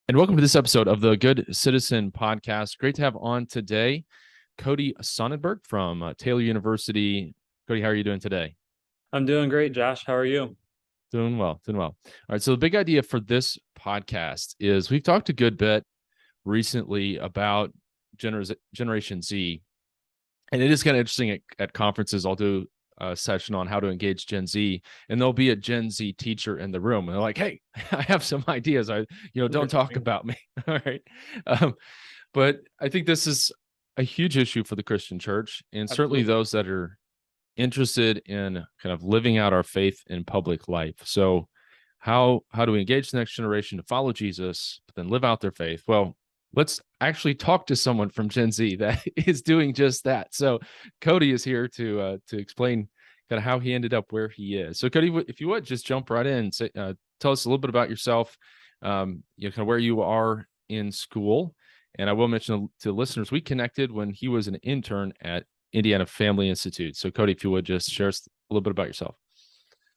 And welcome to this episode of the Good Citizen podcast. Great to have on today Cody Sonnenburg from Taylor University. Cody, how are you doing today? I'm doing great, Josh. How are you? Doing well, doing well. All right. So the big idea for this podcast is we've talked a good bit recently about Generation Z, and it is kind of interesting at conferences. I'll do a session on how to engage Gen Z, and there'll be a Gen Z teacher in the room, and they're like, "Hey, I have some ideas. Don't talk about me." All right. Um, But I think this is a huge issue for the Christian church, and certainly Absolutely. those that are interested in kind of living out our faith in public life. So, how do we engage the next generation to follow Jesus, but then live out their faith? Well, let's actually talk to someone from Gen Z that is doing just that. So, Cody is here to explain kind of how he ended up where he is. So, Cody, if you would just jump right in, say, tell us a little bit about yourself. Kind of where you are in school. And I will mention to listeners, we connected when he was an intern at Indiana Family Institute. So, Cody, if you would just share us a little bit about yourself.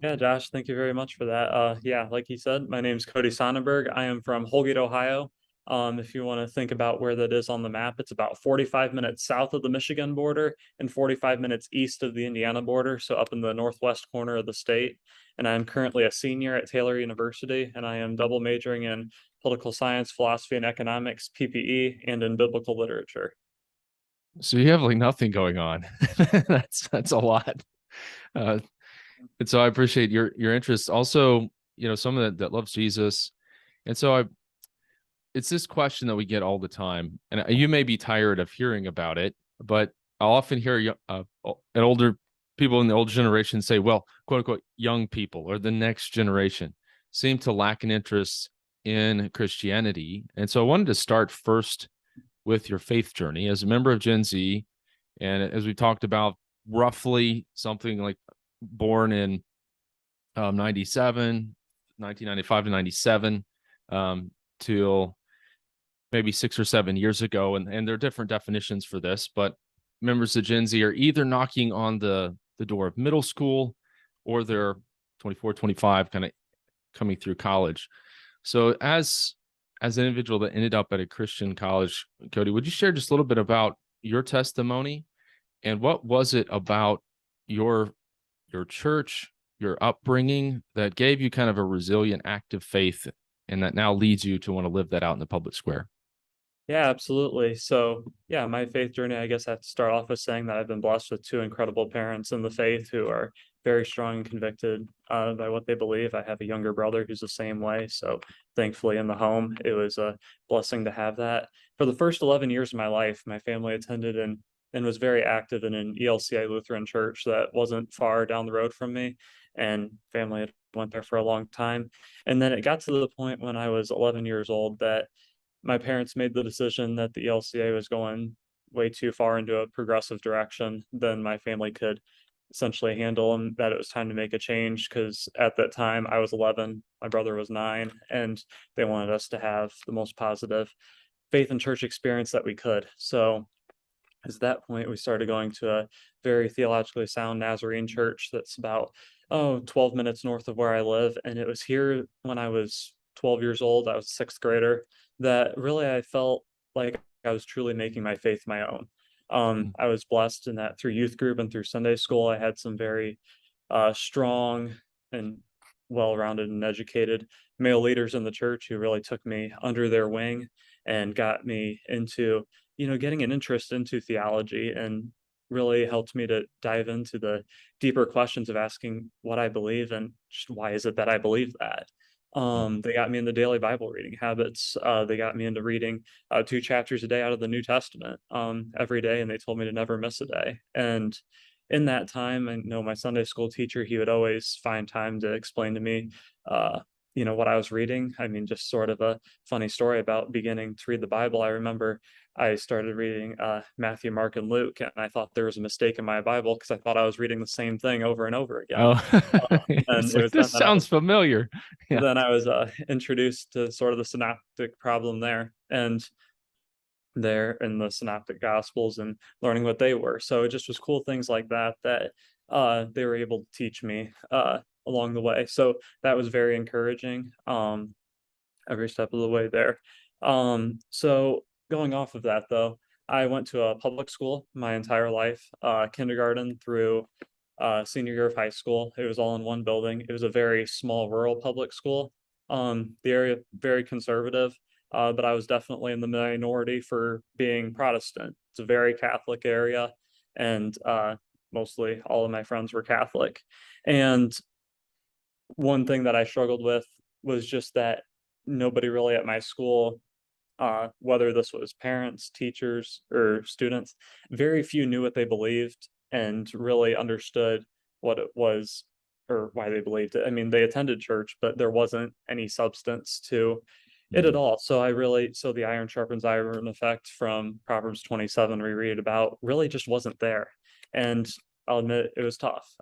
Yeah, Josh, thank you very much for that. Yeah, like you said, my name's Cody Sonnenburg. I am from Holgate, Ohio. If you want to think about where that is on the map, it's about 45 minutes south of the Michigan border and 45 minutes east of the Indiana border, so up in the northwest corner of the state. And I'm currently a senior at Taylor University, and I am double majoring in political science, philosophy, and economics, PPE, and in biblical literature. So you have like nothing going on. That's a lot. Uh, and so I appreciate your interest. Also, someone that loves Jesus. And so it's this question that we get all the time, and you may be tired of hearing about it, but I'll often hear an older people in the older generation say, well, quote unquote, young people or the next generation seem to lack an interest in Christianity. And so I wanted to start first with your faith journey as a member of Gen Z. And as we talked about, roughly something like born in 97, 1995 to 97, till maybe 6 or 7 years ago. And there are different definitions for this, but members of Gen Z are either knocking on the door of middle school or they're 24, 25, kind of coming through college. So as an individual that ended up at a Christian college, Cody, would you share just a little bit about your testimony and what was it about your church, your upbringing that gave you kind of a resilient, active faith and that now leads you to want to live that out in the public square? Yeah, absolutely. So, yeah, my faith journey, I guess I have to start off with saying that I've been blessed with two incredible parents in the faith who are very strong and convicted by what they believe. I have a younger brother who's the same way. So, thankfully, in the home, it was a blessing to have that. For the first 11 years of my life, my family attended and was very active in an ELCA Lutheran church that wasn't far down the road from me. And family had went there for a long time. And then it got to the point when I was 11 years old that my parents made the decision that the ELCA was going way too far into a progressive direction than my family could essentially handle, and that it was time to make a change because at that time I was 11, my brother was 9, and they wanted us to have the most positive faith and church experience that we could. So at that point, we started going to a very theologically sound Nazarene church that's about 12 minutes north of where I live. And it was here when I was 12 years old, I was a sixth grader, that really I felt like I was truly making my faith my own. I was blessed in that through youth group and through Sunday school, I had some very strong and well-rounded and educated male leaders in the church who really took me under their wing and got me into getting an interest into theology and really helped me to dive into the deeper questions of asking what I believe and just why is it that I believe that. They got me into daily Bible reading habits. They got me into reading 2 chapters a day out of the New Testament every day, and they told me to never miss a day. And in that time, I know my Sunday school teacher, he would always find time to explain to me, what I was reading. I mean, just sort of a funny story about beginning to read the Bible. I remember I started reading Matthew, Mark, and Luke, and I thought there was a mistake in my Bible because I thought I was reading the same thing over and over again. Oh, And it's it like was this sounds familiar. Yeah. then I was introduced to sort of the synoptic problem there, and there in the synoptic gospels and learning what they were. So it just was cool things like that that they were able to teach me along the way. So that was very encouraging. every step of the way there. So going off of that though, I went to a public school my entire life, kindergarten through senior year of high school. It was all in one building. It was a very small rural public school. The area very conservative, but I was definitely in the minority for being Protestant. It's a very Catholic area, and mostly all of my friends were Catholic. And one thing that I struggled with was just that nobody really at my school, whether this was parents, teachers, or students, very few knew what they believed and really understood what it was or why they believed it. I mean, they attended church, but there wasn't any substance to it at Mhm. all. So the iron sharpens iron effect from Proverbs 27 we read about really just wasn't there. And I'll admit it was tough.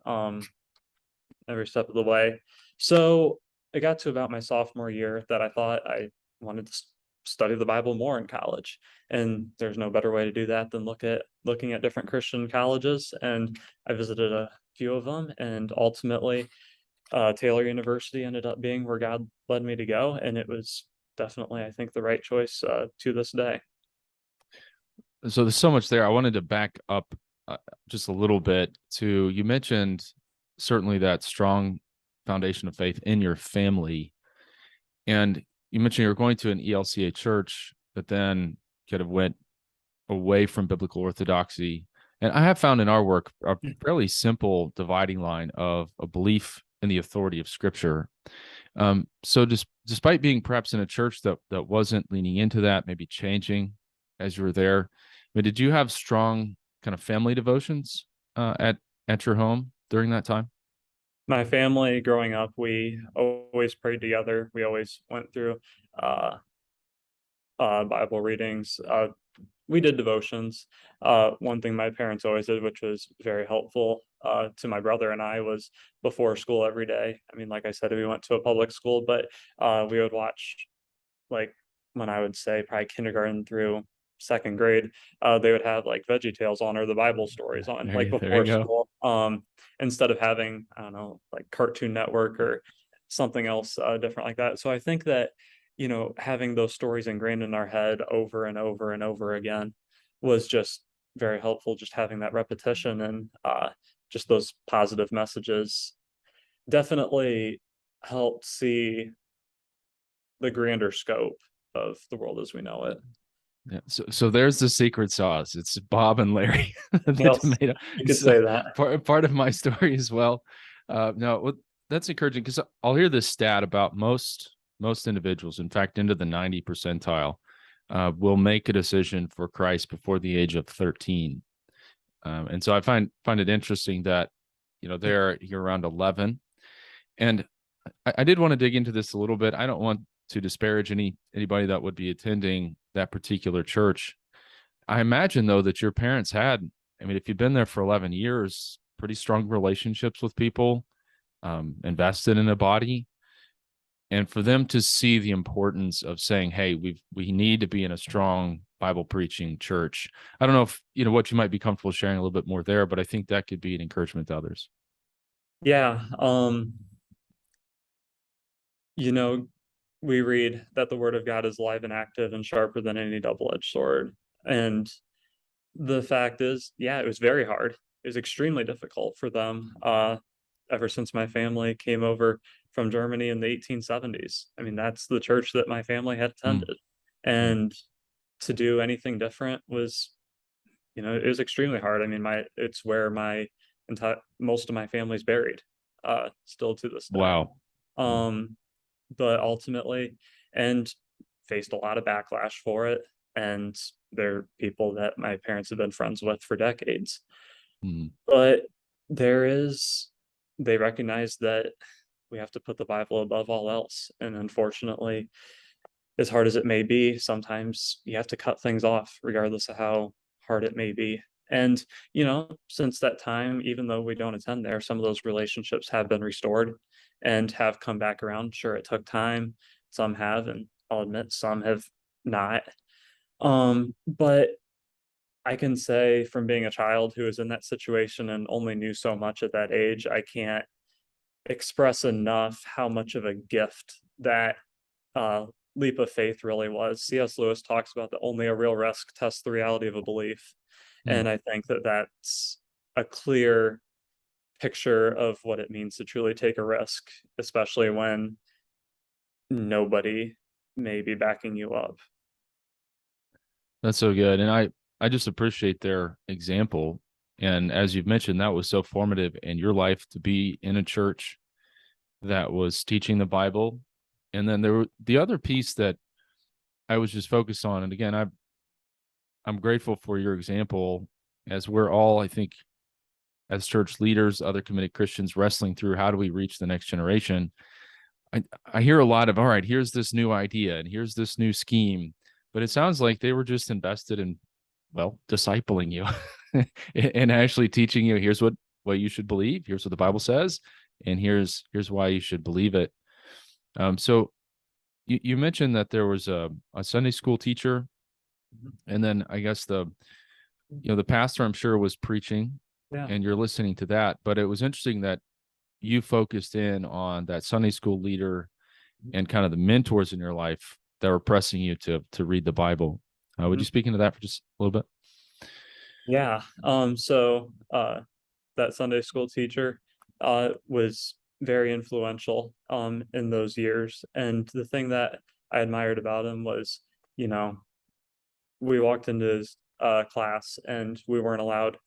Every step of the way. So it got to about my sophomore year that I thought I wanted to study the Bible more in college. And there's no better way to do that than looking at different Christian colleges. And I visited a few of them, and ultimately Taylor University ended up being where God led me to go. And it was definitely, I think, the right choice to this day. So there's so much there. I wanted to back up just a little bit to you mentioned certainly that strong foundation of faith in your family. And you mentioned you were going to an ELCA church that then kind of went away from biblical orthodoxy. And I have found in our work a fairly simple dividing line of a belief in the authority of Scripture. So just despite being perhaps in a church that wasn't leaning into that, maybe changing as you were there, I mean, did you have strong kind of family devotions at your home during that time? My family growing up, we always prayed together. We always went through uh, Bible readings. We did devotions. One thing my parents always did, which was very helpful to my brother and I, was before school every day. I mean, like I said, we went to a public school, but we would watch, like, when I would say probably kindergarten through second grade, they would have like Veggie Tales on or the Bible stories on, like There you before go. school. Instead of having, I don't know, like Cartoon Network or something else different like that. So I think that, having those stories ingrained in our head over and over and over again was just very helpful. Just having that repetition and just those positive messages definitely helped see the grander scope of the world as we know it. Yeah. So there's the secret sauce. It's Bob and Larry, the Yes, tomato. you could So say that. part of my story as well. No, that's encouraging because I'll hear this stat about most individuals, in fact, into the 90 percentile, will make a decision for Christ before the age of 13. And so I find it interesting that you're around 11, and I did want to dig into this a little bit. I don't want to disparage anybody that would be attending that particular church. I imagine though that your parents had, I mean, if you've been there for 11 years, pretty strong relationships with people, invested in a body, and for them to see the importance of saying, "Hey, we need to be in a strong Bible preaching church." I don't know if what you might be comfortable sharing a little bit more there, but I think that could be an encouragement to others. Yeah. You know, we read that the word of God is live and active and sharper than any double-edged sword. And the fact is, yeah, it was very hard. It was extremely difficult for them. Ever since my family came over from Germany in the 1870s. I mean, that's the church that my family had Mm, attended. And to do anything different was, it was extremely hard. I mean, it's where my entire most of my family's buried, still to this day. wow. Mm, Um, but ultimately, and faced a lot of backlash for it. And they're people that my parents have been friends with for decades. mm, But there is, they recognize that we have to put the Bible above all else. And unfortunately, as hard as it may be, sometimes you have to cut things off, regardless of how hard it may be. And, since that time, even though we don't attend there, some of those relationships have been restored and have come back around. Sure, it took time. Some have, and I'll admit some have not. But I can say from being a child who was in that situation and only knew so much at that age, I can't express enough how much of a gift that leap of faith really was. C.S. Lewis talks about that only a real risk tests the reality of a belief. Hmm. And I think that that's a clear picture of what it means to truly take a risk, especially when nobody may be backing you up. That's so good. And I just appreciate their example. And as you've mentioned, that was so formative in your life to be in a church that was teaching the Bible. And then there were the other piece that I was just focused on. And again, I'm grateful for your example, as we're all, I think, as church leaders, other committed Christians, wrestling through how do we reach the next generation. I hear a lot of, all right, here's this new idea and here's this new scheme, but it sounds like they were just invested in, well, discipling you and actually teaching you, here's what you should believe, here's what the Bible says, and here's why you should believe it. So you mentioned that there was a Sunday school teacher, and then I guess the pastor, I'm sure, was preaching, Yeah. and you're listening to that. But it was interesting that you focused in on that Sunday school leader and kind of the mentors in your life that were pressing you to read the Bible. Would you Mhm. speak into that for just a little bit? Yeah. That Sunday school teacher was very influential in those years. And the thing that I admired about him was, you know, we walked into his class and we weren't allowed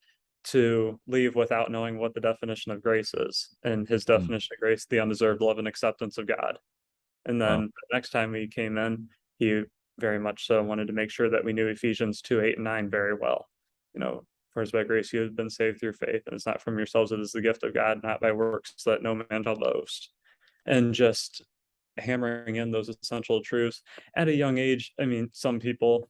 to leave without knowing what the definition of grace is. And his Mm, definition of grace, the undeserved love and acceptance of God. And then wow. the next time we came in, he very much so wanted to make sure that we knew Ephesians 2:8 and 9 very well. You know, for as by grace you have been saved through faith, and it's not from yourselves, it is the gift of God, not by works, so that no man shall boast. And just hammering in those essential truths at a young age. I mean, some people,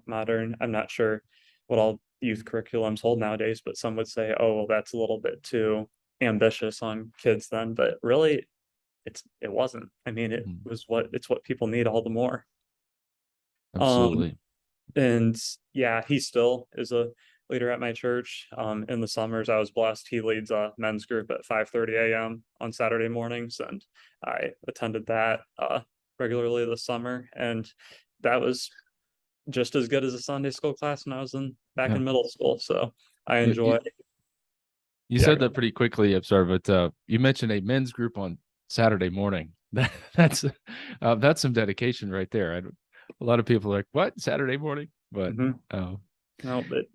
modern, I'm not sure what all youth curriculums hold nowadays, but some would say, oh, well, that's a little bit too ambitious on kids then. But really, it wasn't. I mean, Mm, it's what people need all the more. Um, absolutely. and yeah, he still is a leader at my church. In the summers, I was blessed. He leads a men's group at 5:30 a.m. on Saturday mornings, and I attended that regularly this summer. And that was just as good as a Sunday school class when I was back Yeah. in middle school. So I You, enjoy. you, you Yeah, said that pretty quickly, I'm sorry, but you mentioned a men's group on Saturday morning. That's some dedication right there. A lot of people are like, what, Saturday morning? But mhm. uh, No, but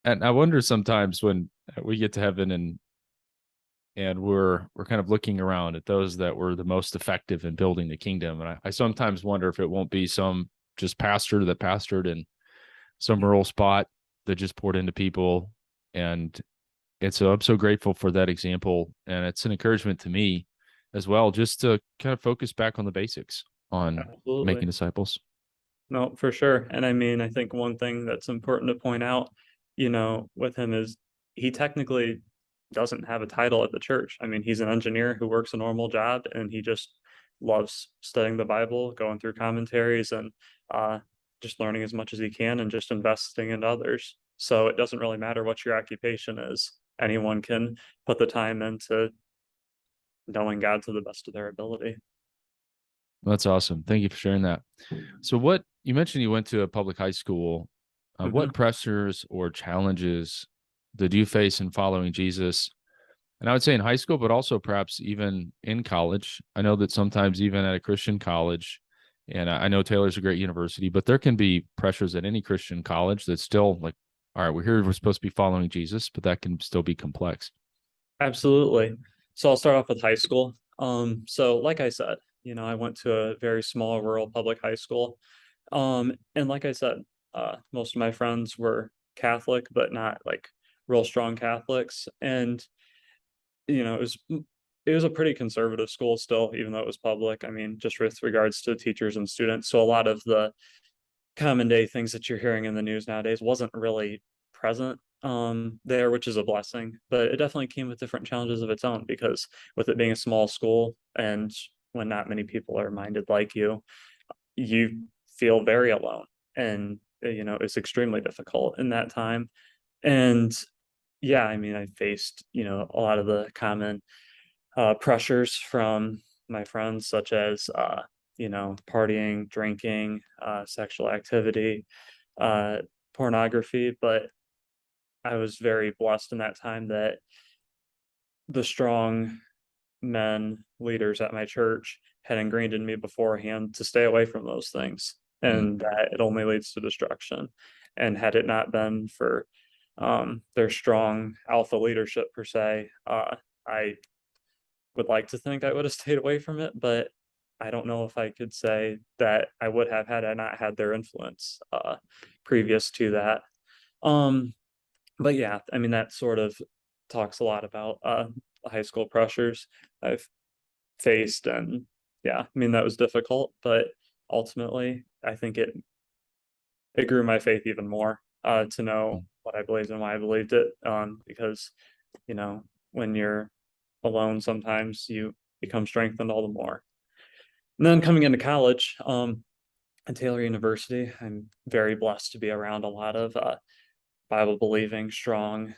and I wonder sometimes when we get to heaven and we're kind of looking around at those that were the most effective in building the kingdom. And I sometimes wonder if it won't be some just pastor that pastored in some rural spot that just poured into people. And I'm so grateful for that example. And it's an encouragement to me as well, just to kind of focus back on the basics on absolutely. making disciples. No, for sure. And I mean, I think one thing that's important to point out, with him is he technically doesn't have a title at the church. I mean, he's an engineer who works a normal job and he just loves studying the Bible, going through commentaries and uh just learning as much as he can and just investing in others. So it doesn't really matter what your occupation is. Anyone can put the time into knowing God to the best of their ability. That's awesome. Thank you for sharing that. So, what you mentioned, you went to a public high school. What Mhm. pressures or challenges did you face in following Jesus? And I would say in high school, but also perhaps even in college. I know that sometimes even at a Christian college, and I know Taylor's a great university, but there can be pressures at any Christian college that's still like, all right, we're here, we're supposed to be following Jesus, but that can still be complex. Absolutely. So I'll start off with high school. So like I said, I went to a very small rural public high school. And like I said, most of my friends were Catholic, but not like real strong Catholics. And, it was a pretty conservative school still, even though it was public. I mean, just with regards to teachers and students. So a lot of the common day things that you're hearing in the news nowadays wasn't really present there, which is a blessing, but it definitely came with different challenges of its own because with it being a small school and when not many people are minded like you feel very alone, and it's extremely difficult in that time. And yeah, I mean, I faced a lot of the common pressures from my friends, such as partying, drinking, sexual activity, uh, pornography. But I was very blessed in that time that the strong men, leaders at my church had ingrained in me beforehand to stay away from those things, Mm. and that it only leads to destruction. And had it not been for their strong alpha leadership per se, I would like to think I would have stayed away from it, but I don't know if I could say that I would have had I not had their influence previous to that. Um, but yeah, I mean that sort of talks a lot about high school pressures I've faced, and yeah, I mean that was difficult, but ultimately I think it grew my faith even more to know Mm. what I believed and why I believed it. Because when you're alone, sometimes you become strengthened all the more. And then coming into college, at Taylor University, I'm very blessed to be around a lot of Bible believing, strong,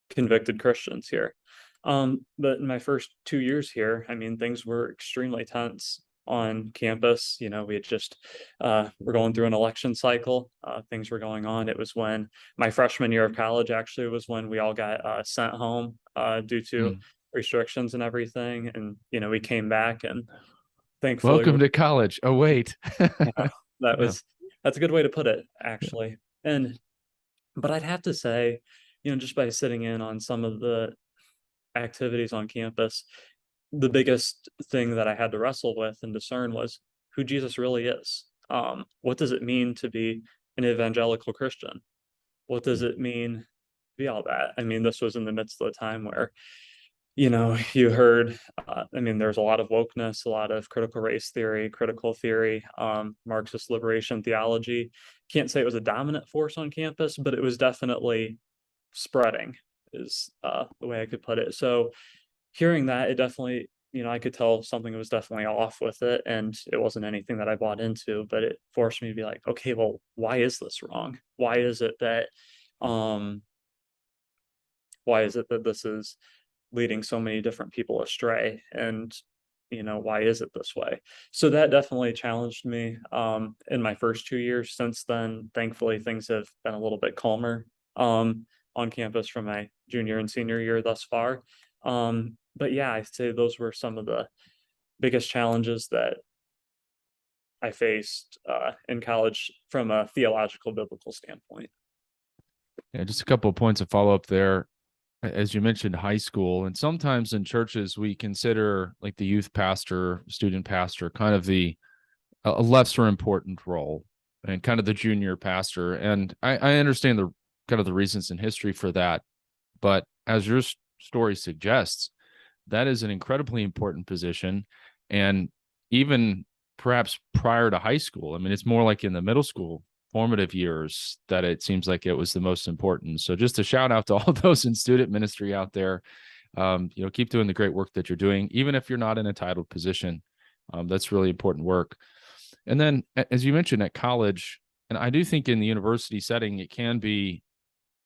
convicted Christians here. But in my first 2 years here, I mean, things were extremely tense on campus. We had just we're going through an election cycle. Things were going on. It was when my freshman year of college actually was when we all got sent home due to Mm. restrictions and everything. And we came back, and thankfully, Welcome to college. Oh, wait. yeah, that Yeah. was that's a good way to put it, actually. And but I'd have to say, just by sitting in on some of the activities on campus, the biggest thing that I had to wrestle with and discern was who Jesus really is. What does it mean to be an evangelical Christian? What does Mm. it mean to be all that? I mean, this was in the midst of the time where, you heard, I mean, there's a lot of wokeness, a lot of critical race theory, critical theory, Marxist liberation theology. Can't say it was a dominant force on campus, but it was definitely spreading, is the way I could put it. So hearing that, it definitely, I could tell something was definitely off with it, and it wasn't anything that I bought into, but it forced me to be like, okay, well, why is this wrong? Um, why is it that this is leading so many different people astray? And why is it this way? So that definitely challenged me in my first 2 years. Since then, thankfully, things have been a little bit calmer on campus from my junior and senior year thus far. But yeah, I'd say those were some of the biggest challenges that I faced in college from a theological biblical standpoint. Yeah, just a couple of points of follow up there. As you mentioned, high school, and sometimes in churches we consider like the youth pastor, student pastor, kind of a lesser important role, and kind of the junior pastor. And I understand the kind of the reasons in history for that, but as your story suggests, that is an incredibly important position, and even perhaps prior to high school. I mean, it's more like in the middle school formative years that it seems like it was the most important. So just a shout out to all those in student ministry out there. Keep doing the great work that you're doing, even if you're not in a titled position. That's really important work. And then, as you mentioned, at college, and I do think in the university setting, it can be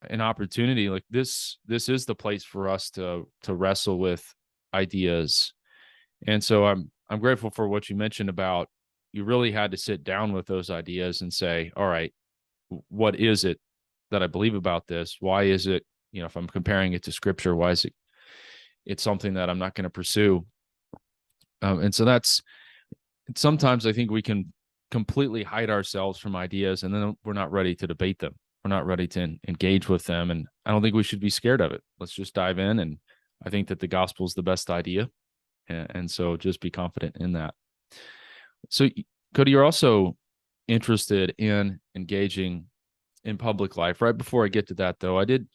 an opportunity like this. This is the place for us to wrestle with ideas. And so I'm grateful for what you mentioned about you really had to sit down with those ideas and say, all right, what is it that I believe about this? Why is it, if I'm comparing it to scripture, why is it's something that I'm not going to pursue? And so that's sometimes I think we can completely hide ourselves from ideas, and then we're not ready to debate them. We're not ready to engage with them. And I don't think we should be scared of it. Let's just dive in. And I think that the gospel is the best idea. And so just be confident in that. So, Cody, you're also interested in engaging in public life. Right before I get to that, though, I did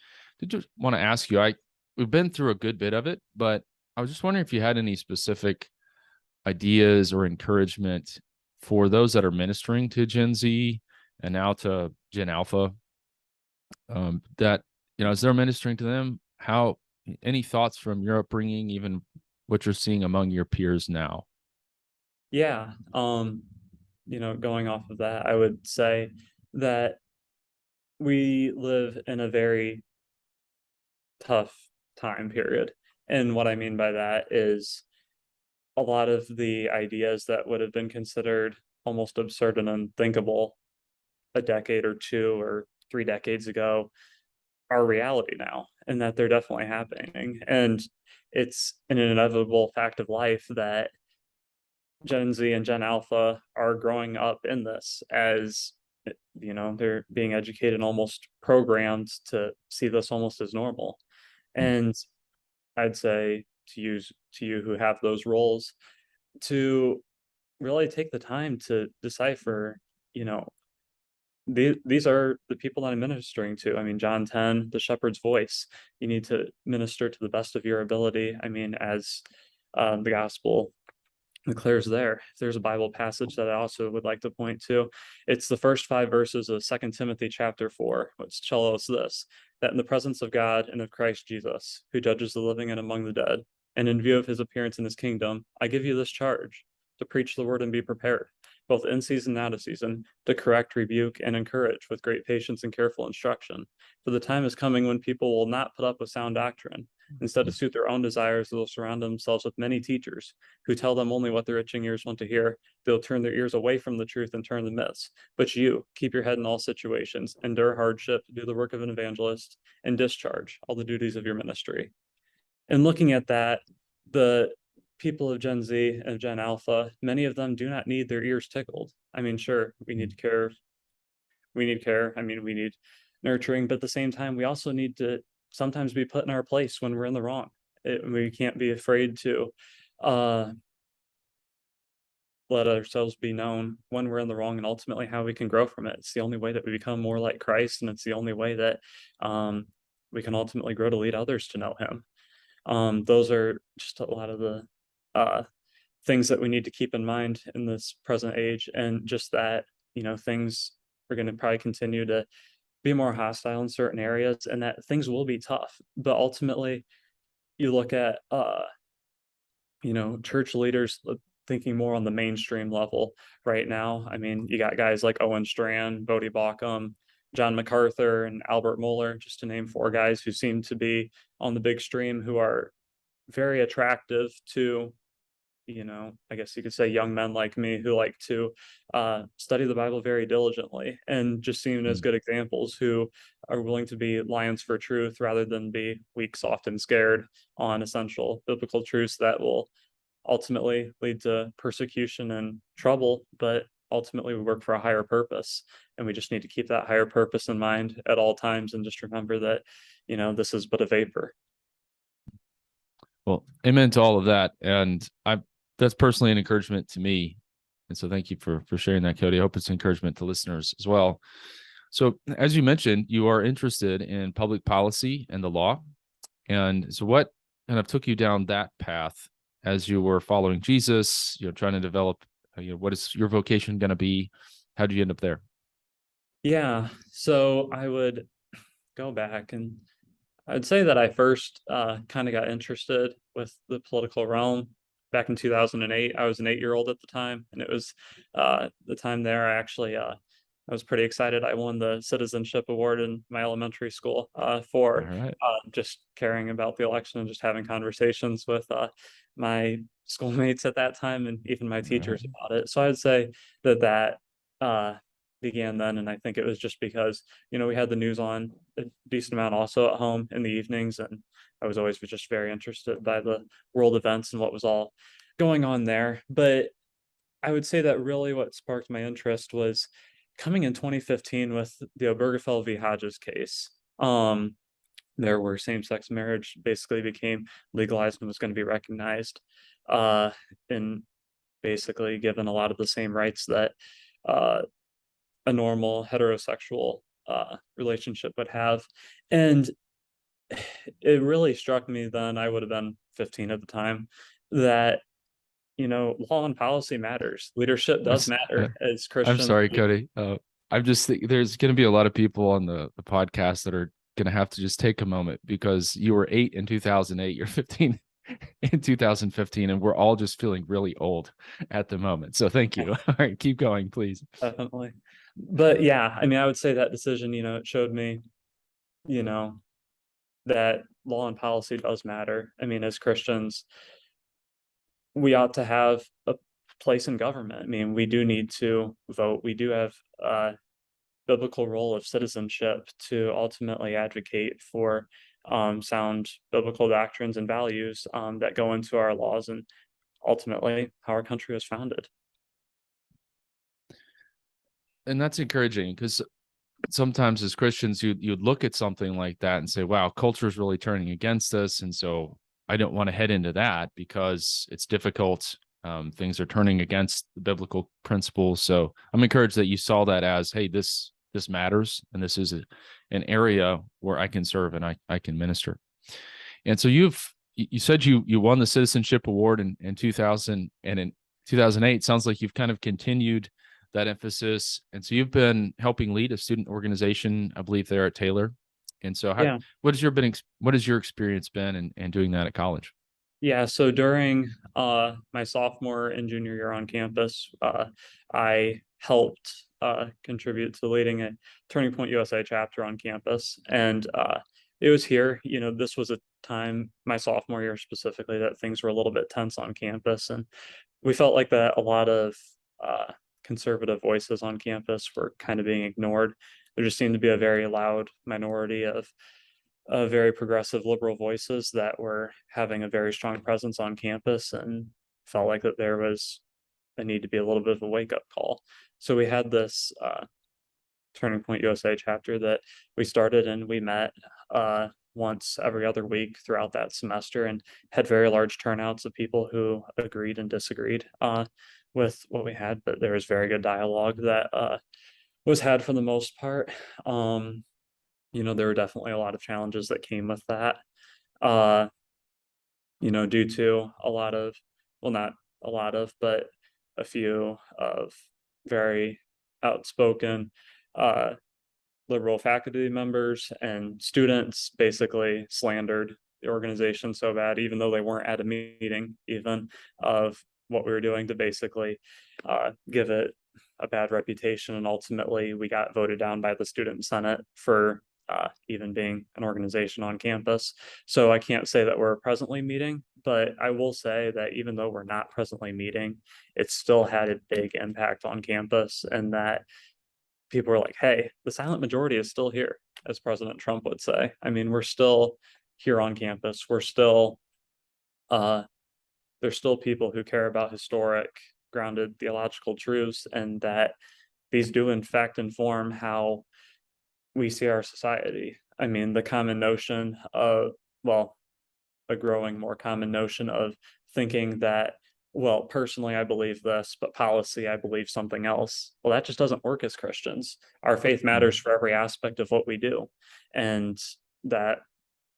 just want to ask you. We've been through a good bit of it, but I was just wondering if you had any specific ideas or encouragement for those that are ministering to Gen Z and now to Gen Alpha. That as they're ministering to them, how any thoughts from your upbringing, even what you're seeing among your peers now? Yeah. Going off of that, I would say that we live in a very tough time period. And what I mean by that is a lot of the ideas that would have been considered almost absurd and unthinkable a decade or two or 3 decades ago are reality now, and that they're definitely happening. And it's an inevitable fact of life that Gen Z and Gen Alpha are growing up in this as they're being educated and almost programmed to see this almost as normal. Mm. And I'd say to you who have those roles to really take the time to decipher, you know, these are the people that I'm ministering to. I mean, John 10, the shepherd's voice. You need to minister to the best of your ability. I mean, as the gospel declares there. There's a Bible passage that I also would like to point to. It's the first 5 verses of 2 Timothy chapter 4, which tell us this, that in the presence of God and of Christ Jesus, who judges the living and among the dead, and in view of his appearance in his kingdom, I give you this charge to preach the word and be prepared, both in season and out of season, to correct, rebuke, and encourage with great patience and careful instruction. For the time is coming when people will not put up with sound doctrine. Instead, to suit their own desires, they'll surround themselves with many teachers who tell them only what their itching ears want to hear. They'll turn their ears away from the truth and turn to myths. But you, keep your head in all situations, endure hardship, do the work of an evangelist, and discharge all the duties of your ministry. And looking at that, the people of Gen Z and Gen Alpha, many of them do not need their ears tickled. I mean, sure, we need care. We need care. I mean, we need nurturing, but at the same time, we also need to sometimes be put in our place when we're in the wrong. We can't be afraid to uh, let ourselves be known when we're in the wrong and ultimately how we can grow from it. It's the only way that we become more like Christ, and it's the only way that we can ultimately grow to lead others to know him. Those are just a lot of the uh, things that we need to keep in mind in this present age, and just that, things are going to probably continue to be more hostile in certain areas, and that things will be tough. But ultimately, you look at church leaders thinking more on the mainstream level right now. I mean, you got guys like Owen Strachan, Bodie Baucham, John MacArthur, and Albert Mohler, just to name 4 guys who seem to be on the big stream, who are very attractive to, I guess you could say young men like me who like to study the Bible very diligently, and just seen as Mm. good examples who are willing to be lions for truth rather than be weak, soft, and scared on essential biblical truths that will ultimately lead to persecution and trouble, but ultimately we work for a higher purpose. And we just need to keep that higher purpose in mind at all times, and just remember that, this is but a vapor. Well, amen to all of that. And that's personally an encouragement to me. And so thank you for sharing that, Cody. I hope it's encouragement to listeners as well. So as you mentioned, you are interested in public policy and the law. And so what kind of took you down that path as you were following Jesus, trying to develop, what is your vocation going to be? How did you end up there? Yeah. So I would go back, and I'd say that I first kind of got interested with the political realm back in 2008. I was an 8-year-old at the time, and it was the time there I was pretty excited. I won the citizenship award in my elementary school All for right. just caring about the election and just having conversations with my schoolmates at that time, and even my All right. teachers about it. So I'd say that uh, began then, and I think it was just because we had the news on a decent amount also at home in the evenings, and I was always just very interested by the world events and what was all going on there. But I would say that really what sparked my interest was coming in 2015 with the Obergefell v. Hodges case. There where same-sex marriage basically became legalized and was going to be recognized, and basically given a lot of the same rights that uh, a normal heterosexual relationship would have. And it really struck me then, I would have been 15 at the time, that law and policy matters. Leadership I'm, does s- uh, matter as I'm Christians. sorry, Cody. I'm just there's going to be a lot of people on the podcast that are going to have to just take a moment because you were 8 in 2008, you're 15 in 2015, and we're all just feeling really old at the moment. So thank you. All right, keep going, please. Definitely. But yeah, I mean, I would say that decision, it showed me, you know, that law and policy does matter. I mean, as Christians, we ought to have a place in government. I mean, we do need to vote. We do have a biblical role of citizenship to ultimately advocate for sound biblical doctrines and values that go into our laws and ultimately how our country was founded. And that's encouraging because sometimes as Christians, you'd look at something like that and say, wow, culture is really turning against us. And so I don't want to head into that because it's difficult. Things are turning against the biblical principles. So I'm encouraged that you saw that as, hey, this matters. And this is an area where I can serve and I can minister. And so you said you won the Citizenship Award in 2000, and in 2008, sounds like you've kind of continued that emphasis. And so you've been helping lead a student organization, I believe, there at Taylor. And so Yeah. what has your experience been in doing that at college? Yeah, so during my sophomore and junior year on campus, I helped contribute to leading a Turning Point USA chapter on campus. And it was here, this was a time, my sophomore year specifically, that things were a little bit tense on campus. And we felt like that a lot of conservative voices on campus were kind of being ignored. There just seemed to be a very loud minority of very progressive liberal voices that were having a very strong presence on campus, and felt like that there was a need to be a little bit of a wake-up call. So we had this Turning Point USA chapter that we started, and we met once every other week throughout that semester and had very large turnouts of people who agreed and disagreed with what we had, but there was very good dialogue that was had for the most part. There were definitely a lot of challenges that came with that. Uh, due to a lot of, well, not a lot of, but a few of very outspoken liberal faculty members and students basically slandered the organization so bad, even though they weren't at a meeting even, of what we were doing, to basically give it a bad reputation. And ultimately we got voted down by the student senate for even being an organization on campus. So I can't say that we're presently meeting, but I will say that even though we're not presently meeting, it still had a big impact on campus, and that people were like, hey, the silent majority is still here, as President Trump would say. I mean, we're still here on campus. We're still, there's still people who care about historic, grounded theological truths, and that these do in fact inform how we see our society. I mean, the common notion of, well, a growing more common notion of thinking that, well, personally, I believe this, but policy, I believe something else. Well, that just doesn't work as Christians. Our faith matters for every aspect of what we do. And that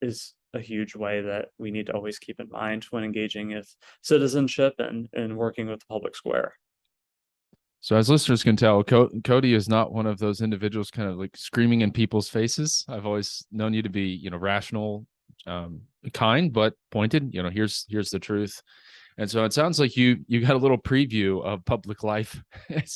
is a huge way that we need to always keep in mind when engaging with citizenship and working with the public square. So as listeners can tell, Cody is not one of those individuals kind of like screaming in people's faces. I've always known you to be, rational, kind, but pointed. Here's the truth. And so it sounds like you got a little preview of public life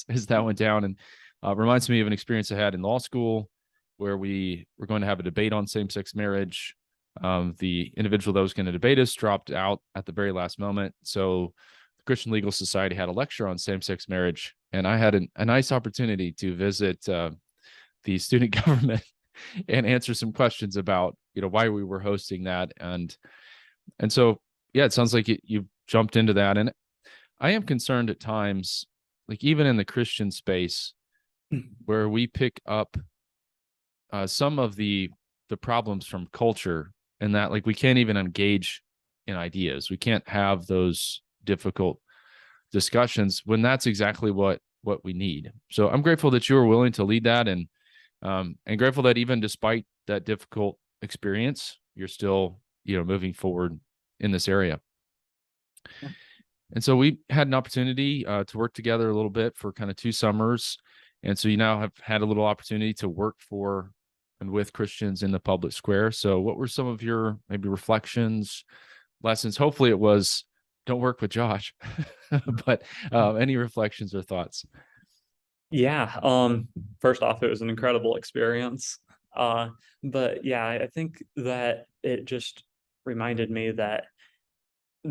as that went down, and reminds me of an experience I had in law school where we were going to have a debate on same-sex marriage. The individual that was going to debate us dropped out at the very last moment. So the Christian Legal Society had a lecture on same-sex marriage, and I had a nice opportunity to visit the student government and answer some questions about, why we were hosting that. And so, yeah, it sounds like you jumped into that. And I am concerned at times, like even in the Christian space, where we pick up some of the problems from culture, and that like we can't even engage in ideas. We can't have those difficult discussions when that's exactly what we need. So I'm grateful that you were willing to lead that, and grateful that even despite that difficult experience, you're still, moving forward in this area. Yeah. And so we had an opportunity to work together a little bit for kind of 2 summers. And so you now have had a little opportunity to work for and with Christians in the public square. So what were some of your maybe reflections, lessons? Hopefully it was don't work with Josh, but any reflections or thoughts? Yeah. First off, it was an incredible experience. But yeah, I think that it just reminded me that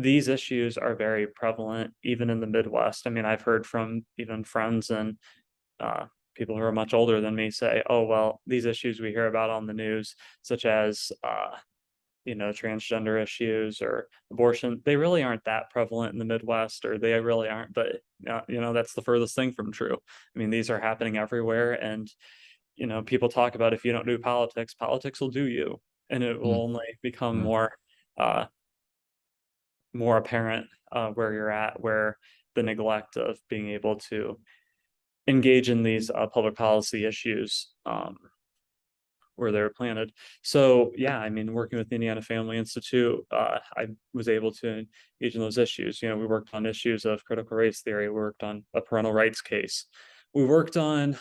these issues are very prevalent even in the Midwest. I mean, I've heard from even friends and uh, people who are much older than me say, "Oh, well, these issues we hear about on the news, such as transgender issues or abortion, they really aren't that prevalent in the Midwest, or they really aren't." But that's the furthest thing from true. I mean, these are happening everywhere, and people talk about, if you don't do politics, politics will do you, and it will Mm, only become mm, uh, more apparent where you're at, where the neglect of being able to engage in these public policy issues where they're planted. So yeah, I mean, working with the Indiana Family Institute, I was able to engage in those issues. We worked on issues of critical race theory. We worked on a parental rights case. We worked on,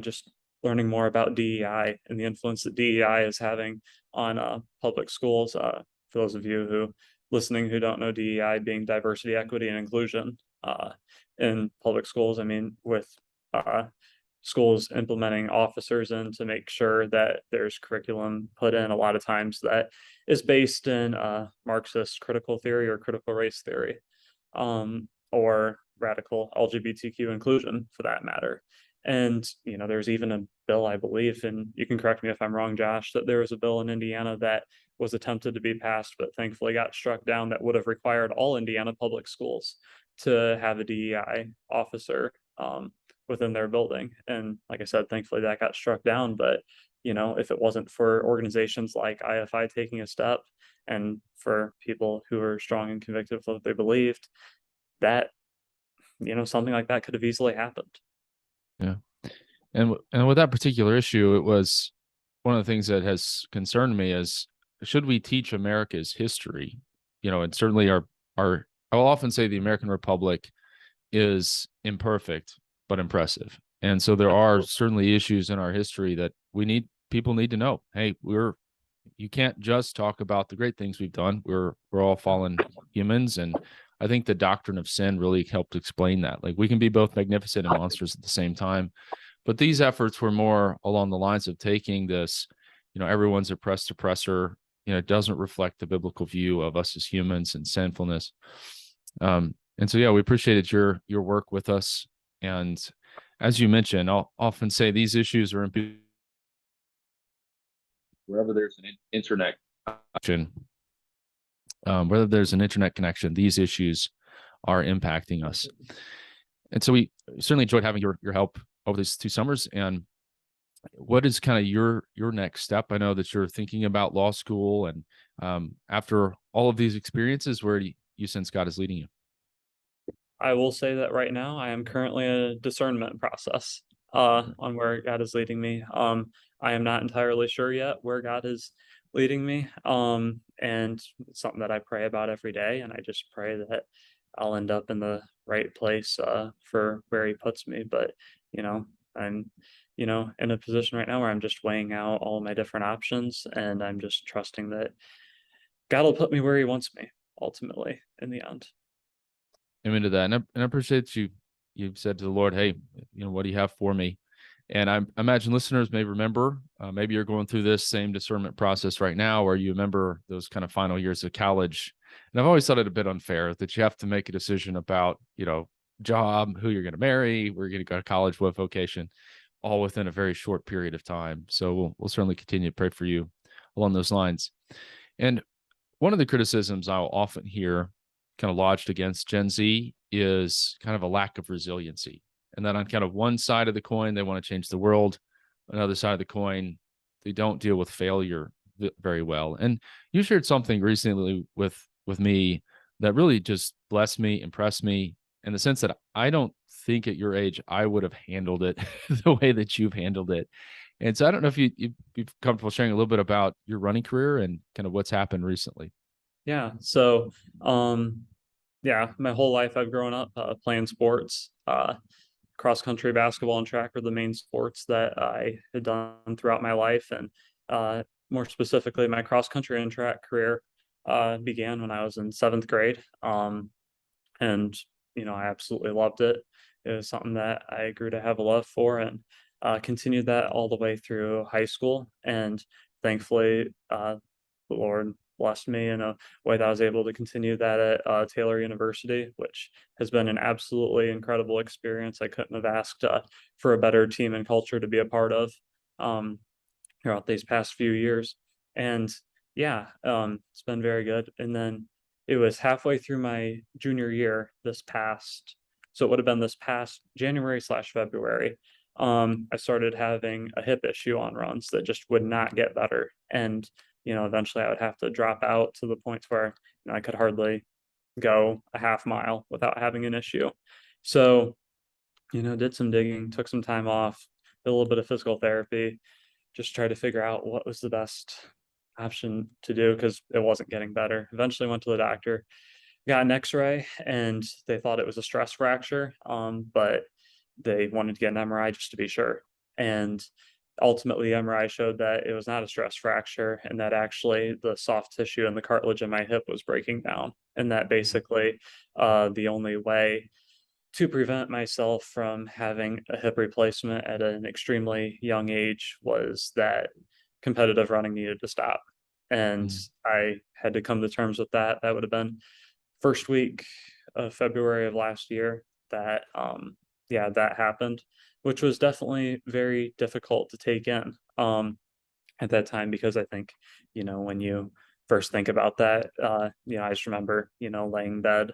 just learning more about DEI and the influence that DEI is having on public schools. For those of you who listening who don't know, DEI being diversity, equity, and inclusion in public schools. I mean, with uh, schools implementing officers in to make sure that there's curriculum put in a lot of times that is based in Marxist critical theory or critical race theory, or radical LGBTQ inclusion for that matter. And there's even a bill, I believe, and you can correct me if I'm wrong, Josh, that there was a bill in Indiana that was attempted to be passed, but thankfully got struck down, that would have required all Indiana public schools to have a DEI officer within their building. And like I said, thankfully that got struck down. But if it wasn't for organizations like IFI taking a step, and for people who are strong and convicted of what they believed, that something like that could have easily happened. yeah. And with that particular issue, it was one of the things that has concerned me is, should we teach America's history? And certainly our I will often say the American Republic is imperfect but impressive. And so there are Absolutely. certainly issues in our history that people need to know. Hey, you can't just talk about the great things we've done. We're all fallen humans, and I think the doctrine of sin really helped explain that. Like, we can be both magnificent and monsters at the same time. But these efforts were more along the lines of taking this, everyone's oppressed oppressor, it doesn't reflect the biblical view of us as humans and sinfulness. And so, yeah, we appreciated your work with us. And as you mentioned, I'll often say these issues are wherever there's an internet connection. Whether there's an internet connection, these issues are impacting us. And so we certainly enjoyed having your help over these 2 summers. And what is kind of your next step? I know that you're thinking about law school, and after all of these experiences, where do you sense God is leading you? I will say that right now I am currently in a discernment process on where God is leading me. I am not entirely sure yet where God is leading me. And it's something that I pray about every day, and I just pray that I'll end up in the right place for where He puts me. But I'm in a position right now where I'm just weighing out all my different options, and I'm just trusting that God will put me where He wants me ultimately in the end. I'm into that. And I appreciate you've said to the Lord, hey, what do you have for me? And I imagine listeners may remember, maybe you're going through this same discernment process right now, or you remember those kind of final years of college. And I've always thought it a bit unfair that you have to make a decision about, job, who you're going to marry, where you're going to go to college, what vocation, all within a very short period of time. So we'll certainly continue to pray for you along those lines. And one of the criticisms I'll often hear kind of lodged against Gen Z is kind of a lack of resiliency. And then on kind of one side of the coin, they want to change the world. Another side of the coin, they don't deal with failure very well. And you shared something recently with me that really just blessed me, impressed me, in the sense that I don't think at your age I would have handled it the way that you've handled it. And so I don't know if you'd be comfortable sharing a little bit about your running career and kind of what's happened recently. Yeah. So, yeah, my whole life I've grown up playing sports. Cross country, basketball, and track are the main sports that I had done throughout my life. And more specifically, my cross country and track career began when I was in seventh grade. And I absolutely loved it. It was something that I grew to have a love for, and continued that all the way through high school. And thankfully, the Lord blessed me in a way that I was able to continue that at Taylor University, which has been an absolutely incredible experience. I couldn't have asked for a better team and culture to be a part of um, throughout these past few years. And yeah, it's been very good. And then it was halfway through my junior year so it would have been this past January/February. I started having a hip issue on runs that just would not get better. And, eventually I would have to drop out to the point where, I could hardly go a half mile without having an issue. So, did some digging, took some time off, did a little bit of physical therapy, just try to figure out what was the best option to do because it wasn't getting better. Eventually went to the doctor, got an x-ray, and they thought it was a stress fracture, but they wanted to get an MRI just to be sure. And ultimately, the MRI showed that it was not a stress fracture and that actually the soft tissue and the cartilage in my hip was breaking down. And that basically the only way to prevent myself from having a hip replacement at an extremely young age was that competitive running needed to stop. And Mm. I had to come to terms with that. That would have been first week of February of last year that yeah, that happened, which was definitely very difficult to take in at that time because I think, when you first think about that, I just remember, laying in bed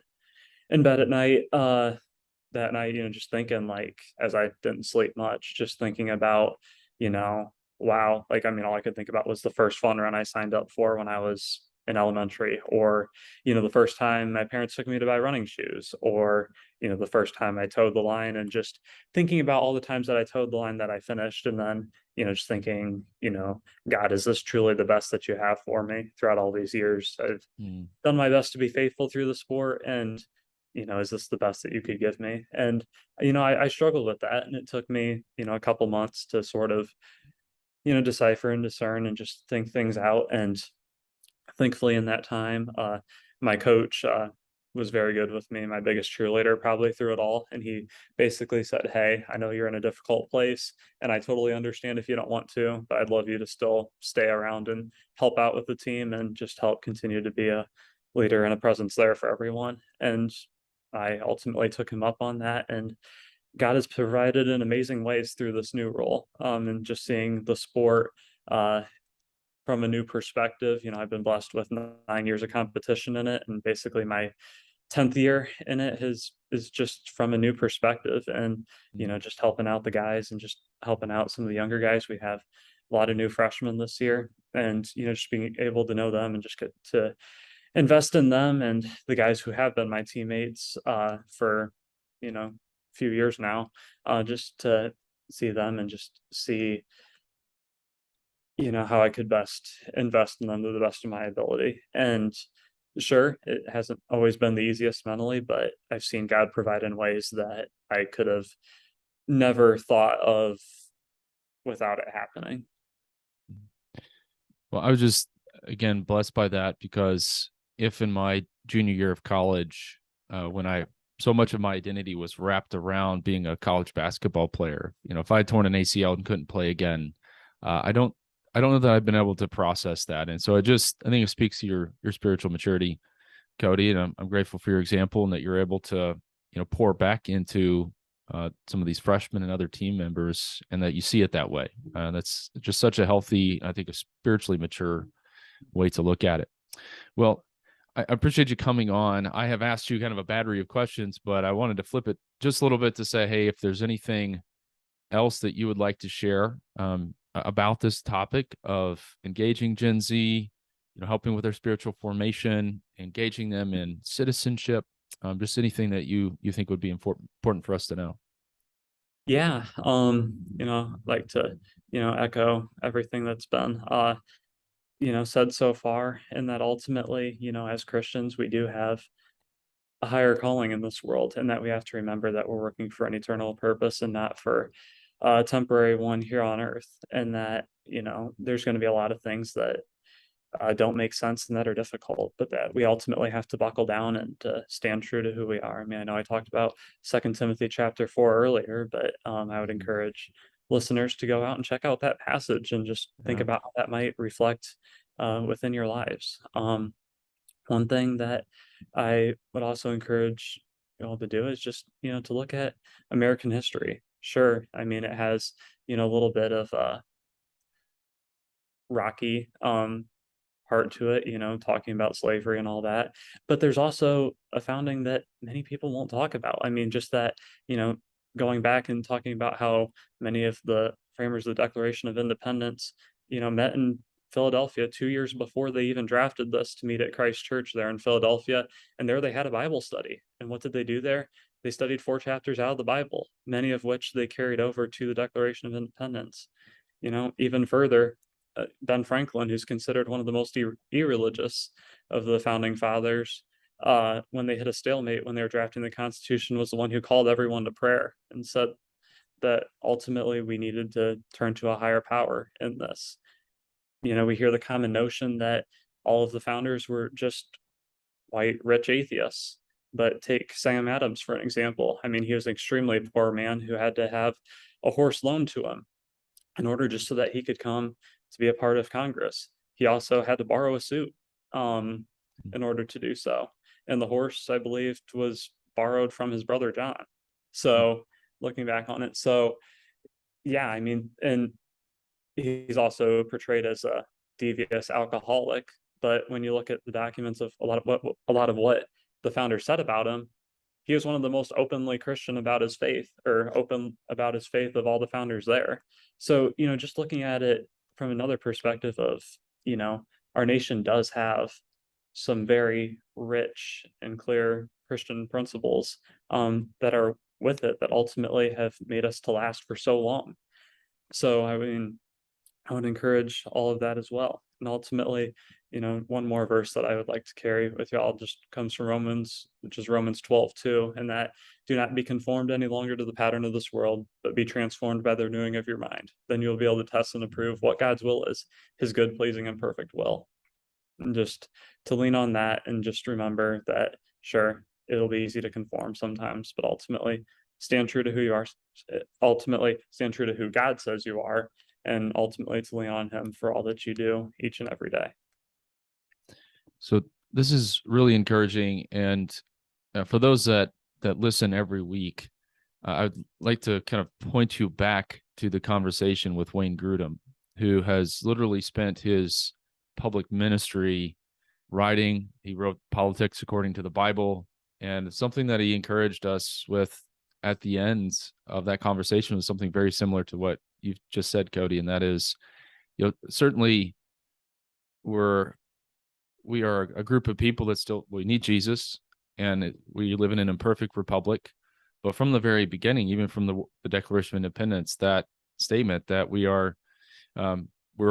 at night, that night, just thinking like as I didn't sleep much, just thinking about, wow, like I mean, all I could think about was the first fun run I signed up for when I was in elementary, or, the first time my parents took me to buy running shoes, or, the first time I towed the line and just thinking about all the times that I towed the line that I finished. And then, just thinking, God, is this truly the best that you have for me throughout all these years? I've Mm. done my best to be faithful through the sport, and is this the best that you could give me? And I struggled with that, and it took me a couple months to sort of decipher and discern and just think things out. And thankfully in that time, my coach was very good with me, my biggest cheerleader probably through it all. And he basically said, hey, I know you're in a difficult place and I totally understand if you don't want to, but I'd love you to still stay around and help out with the team and just help continue to be a leader and a presence there for everyone. And I ultimately took him up on that, and God has provided in amazing ways through this new role, and just seeing the sport uh, from a new perspective. I've been blessed with 9 years of competition in it, and basically my 10th year in it is just from a new perspective. And Mm. just helping out the guys and just helping out some of the younger guys. We have a lot of new freshmen this year, and just being able to know them and just get to invest in them and the guys who have been my teammates for a few years now, just to see them and just see how I could best invest in them to the best of my ability. And sure, it hasn't always been the easiest mentally, but I've seen God provide in ways that I could have never thought of without it happening. Well, I was just again blessed by that because if in my junior year of college, when I so much of my identity was wrapped around being a college basketball player, if I had torn an ACL and couldn't play again, I don't know that I've been able to process that, and so I think it speaks to your spiritual maturity, Cody, and I'm grateful for your example and that you're able to pour back into some of these freshmen and other team members, and that you see it that way. That's just such a healthy, I think, a spiritually mature way to look at it. Well, I appreciate you coming on. I have asked you kind of a battery of questions, but I wanted to flip it just a little bit to say, hey, if there's anything else that you would like to share about this topic of engaging Gen Z, helping with their spiritual formation, engaging them in citizenship, just anything that you think would be important for us to know. Yeah, like to echo everything that's been said so far, and that ultimately, as Christians, we do have a higher calling in this world, and that we have to remember that we're working for an eternal purpose and not for a temporary one here on earth. And that, there's going to be a lot of things that don't make sense and that are difficult, but that we ultimately have to buckle down and stand true to who we are. I mean, I know I talked about Second Timothy chapter 4 earlier, but I would encourage listeners to go out and check out that passage and just think Yeah. about how that might reflect within your lives. One thing that I would also encourage you all to do is just, to look at American history. Sure, I mean, it has, a little bit of rocky part to it, talking about slavery and all that. But there's also a founding that many people won't talk about. I mean, just that, you know, going back and talking about how many of the framers of the Declaration of Independence, met in Philadelphia 2 years before they even drafted this to meet at Christ Church there in Philadelphia. And there they had a Bible study. And what did they do there? They studied 4 chapters out of the Bible, many of which they carried over to the Declaration of Independence. Even further, Ben Franklin, who's considered one of the most irreligious of the founding fathers, when they hit a stalemate when they were drafting the Constitution, was the one who called everyone to prayer and said that ultimately we needed to turn to a higher power in this. We hear the common notion that all of the founders were just white, rich atheists. But take Sam Adams for an example. I mean, he was an extremely poor man who had to have a horse loaned to him in order just so that he could come to be a part of Congress. He also had to borrow a suit in order to do so. And the horse, I believe, was borrowed from his brother John. So looking back on it, so yeah, I mean, and he's also portrayed as a devious alcoholic. But when you look at the documents of a lot of what the founder said about him, he was one of the most openly Christian about his faith, or open about his faith of all the founders there. So, just looking at it from another perspective of, our nation does have some very rich and clear Christian principles that are with it that ultimately have made us to last for so long. So, I mean, I would encourage all of that as well. And ultimately, one more verse that I would like to carry with y'all just comes from Romans, which is Romans 12:2, and that do not be conformed any longer to the pattern of this world, but be transformed by the renewing of your mind. Then you'll be able to test and approve what God's will is, his good, pleasing, and perfect will. And just to lean on that and just remember that, sure, it'll be easy to conform sometimes, but ultimately stand true to who you are. Ultimately stand true to who God says you are, and ultimately to lean on him for all that you do each and every day. So this is really encouraging, and for those that listen every week, I'd like to kind of point you back to the conversation with Wayne Grudem, who has literally spent his public ministry writing. He wrote Politics According to the Bible, and something that he encouraged us with at the end of that conversation was something very similar to what you've just said, Cody, and that is, certainly we are a group of people that we need Jesus, and we live in an imperfect republic. But from the very beginning, even from the Declaration of Independence, that statement that we're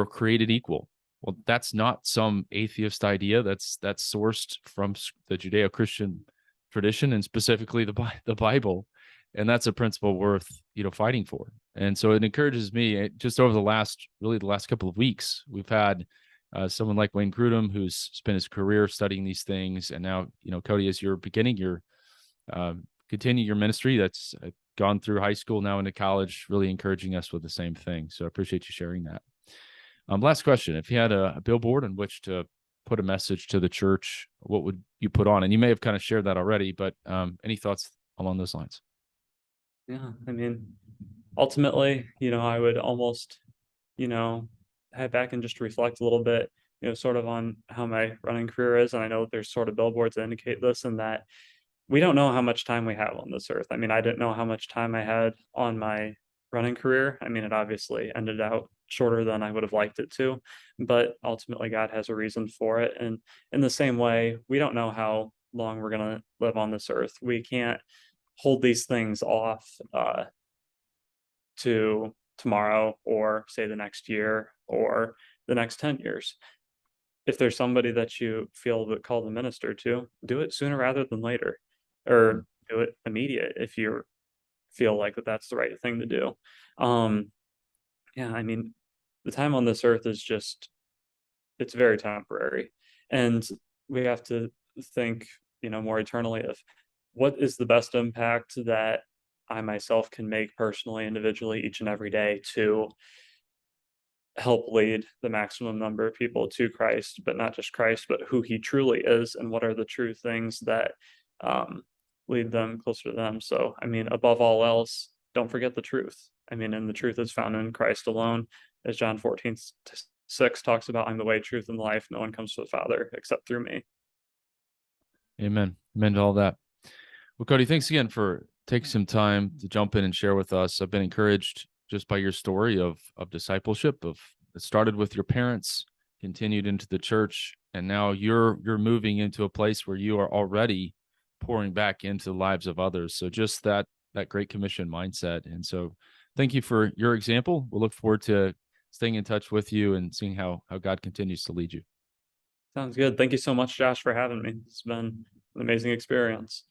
created equal. Well, that's not some atheist idea. That's sourced from the Judeo-Christian tradition, and specifically the Bible. And that's a principle worth, fighting for. And so it encourages me. Just over the last couple of weeks, we've had someone like Wayne Grudem, who's spent his career studying these things, and now, Cody, as you're beginning your continue your ministry, that's gone through high school, now into college, really encouraging us with the same thing. So I appreciate you sharing that. Last question: if you had a billboard on which to put a message to the church, what would you put on? And you may have kind of shared that already, but any thoughts along those lines? Yeah, I mean, ultimately, I would almost, head back and just reflect a little bit, sort of on how my running career is. And I know that there's sort of billboards that indicate this, and that we don't know how much time we have on this earth. I mean, I didn't know how much time I had on my running career. I mean, it obviously ended out shorter than I would have liked it to, but ultimately God has a reason for it. And in the same way, we don't know how long we're going to live on this earth. We can't hold these things off to tomorrow, or say the next year, or the next 10 years. If there's somebody that you feel that call to minister to, do it sooner rather than later, or do it immediate if you feel like that's the right thing to do. Yeah, I mean, the time on this earth is just, it's very temporary, and we have to think, more eternally of what is the best impact that I myself can make personally, individually, each and every day to help lead the maximum number of people to Christ, but not just Christ, but who he truly is and what are the true things that lead them closer to them. So, I mean, above all else, don't forget the truth. I mean, and the truth is found in Christ alone. As John 14:6 talks about, I'm the way, truth, and life. No one comes to the Father except through me. Amen. Amen to all that. Well, Cody, thanks again for taking some time to jump in and share with us. I've been encouraged just by your story of discipleship. Of it started with your parents, continued into the church, and now you're moving into a place where you are already pouring back into the lives of others. So just that Great Commission mindset. And so thank you for your example. We'll look forward to staying in touch with you and seeing how God continues to lead you. Sounds good. Thank you so much, Josh, for having me. It's been an amazing experience.